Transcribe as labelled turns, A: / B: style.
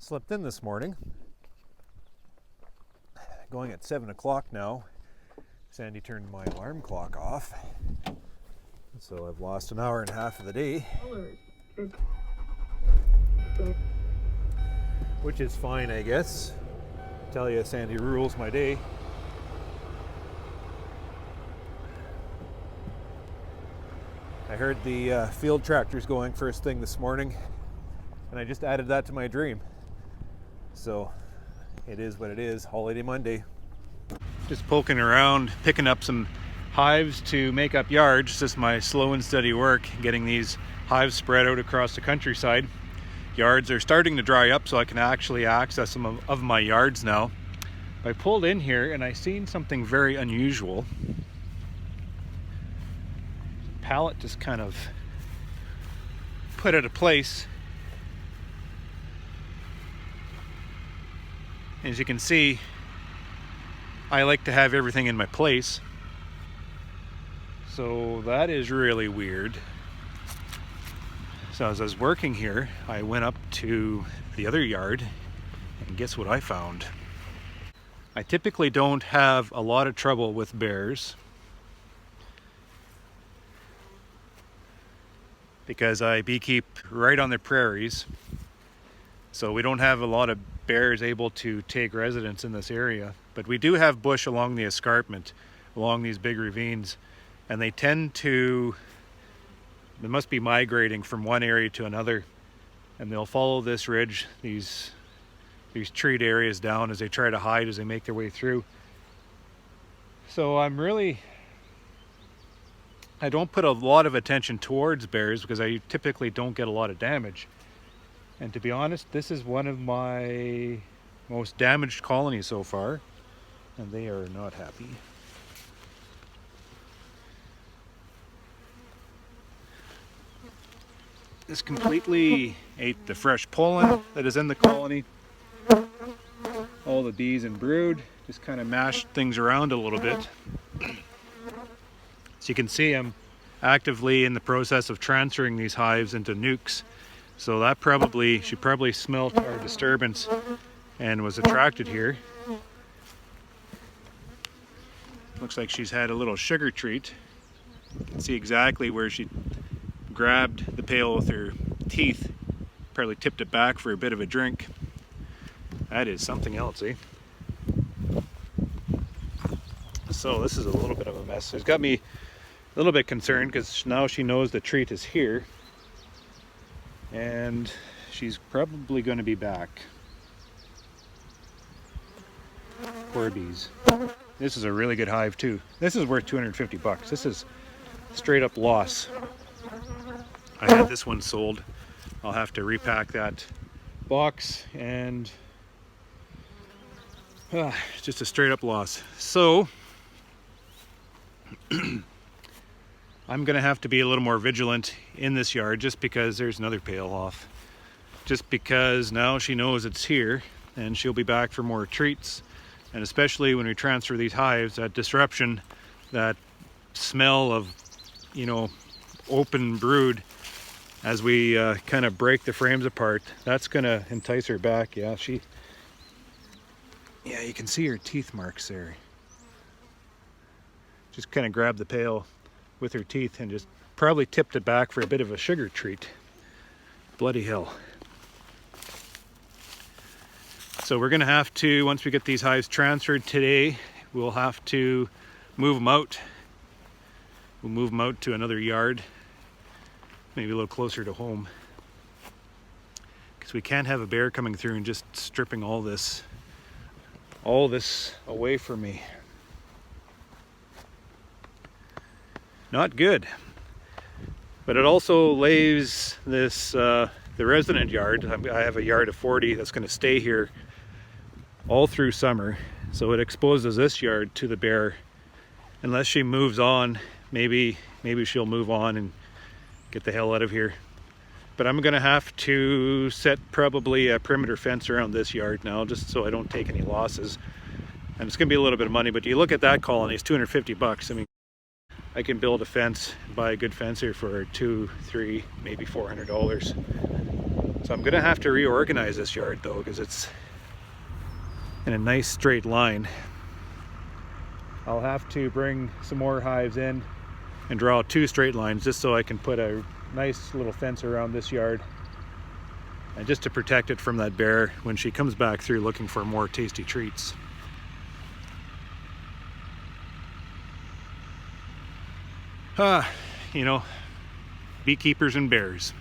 A: Slept in this morning. Going at 7 o'clock now. Sandy turned my alarm clock off. So I've lost an hour and a half of the day. Which is fine, I guess. Tell you, Sandy rules my day. I heard the field tractors going first thing this morning, and I just added that to my dream. So it is what it is, holiday Monday. Just poking around, picking up some hives to make up yards. It's just my slow and steady work, getting these hives spread out across the countryside. Yards are starting to dry up, so I can actually access some of my yards now. I pulled in here and I seen something very unusual. Pallet just kind of put out of place. As you can see, I like to have everything in my place. So that is really weird. So as I was working here, I went up to the other yard and guess what I found? I typically don't have a lot of trouble with bears because I beekeep right on the prairies. So we don't have a lot of bears able to take residence in this area. But we do have bush along the escarpment, along these big ravines, and they must be migrating from one area to another, and they'll follow this ridge, these treed areas down as they try to hide as they make their way through. So I don't put a lot of attention towards bears because I typically don't get a lot of damage. And to be honest, this is one of my most damaged colonies so far, and they are not happy. This completely ate the fresh pollen that is in the colony. All the bees and brood, just kind of mashed things around a little bit. As you can see, I'm actively in the process of transferring these hives into nukes. So that she probably smelt our disturbance and was attracted here. Looks like she's had a little sugar treat. You can see exactly where she grabbed the pail with her teeth, probably tipped it back for a bit of a drink. That is something else, eh? So this is a little bit of a mess. It's got me a little bit concerned because now she knows the treat is here. And she's probably going to be back. Poor bees. This is a really good hive too. This is worth 250 bucks. This is straight up loss. I had this one sold. I'll have to repack that box and just a straight up loss. So I'm gonna have to be a little more vigilant in this yard just because there's another pail off. Just because now she knows it's here and she'll be back for more treats. And especially when we transfer these hives, that disruption, that smell of, open brood as we kind of break the frames apart, that's gonna entice her back. Yeah, you can see her teeth marks there. Just kind of grabbed the pail with her teeth and just probably tipped it back for a bit of a sugar treat. Bloody hell. So we're gonna have to, once we get these hives transferred today, we'll have to move them out. We'll move them out to another yard, maybe a little closer to home. Because we can't have a bear coming through and just stripping all this away from me. Not good. But it also lays this, the resident yard. I have a yard of 40 that's going to stay here all through summer. So it exposes this yard to the bear. Unless she moves on, maybe she'll move on and get the hell out of here. But I'm going to have to set probably a perimeter fence around this yard now, just so I don't take any losses. And it's going to be a little bit of money, but you look at that colony, it's 250 bucks. I mean, I can build a fence, buy a good fence here for $200, $300, maybe $400. So I'm gonna have to reorganize this yard though, because it's in a nice straight line. I'll have to bring some more hives in and draw 2 straight lines just so I can put a nice little fence around this yard, and just to protect it from that bear when she comes back through looking for more tasty treats. You know, beekeepers and bears.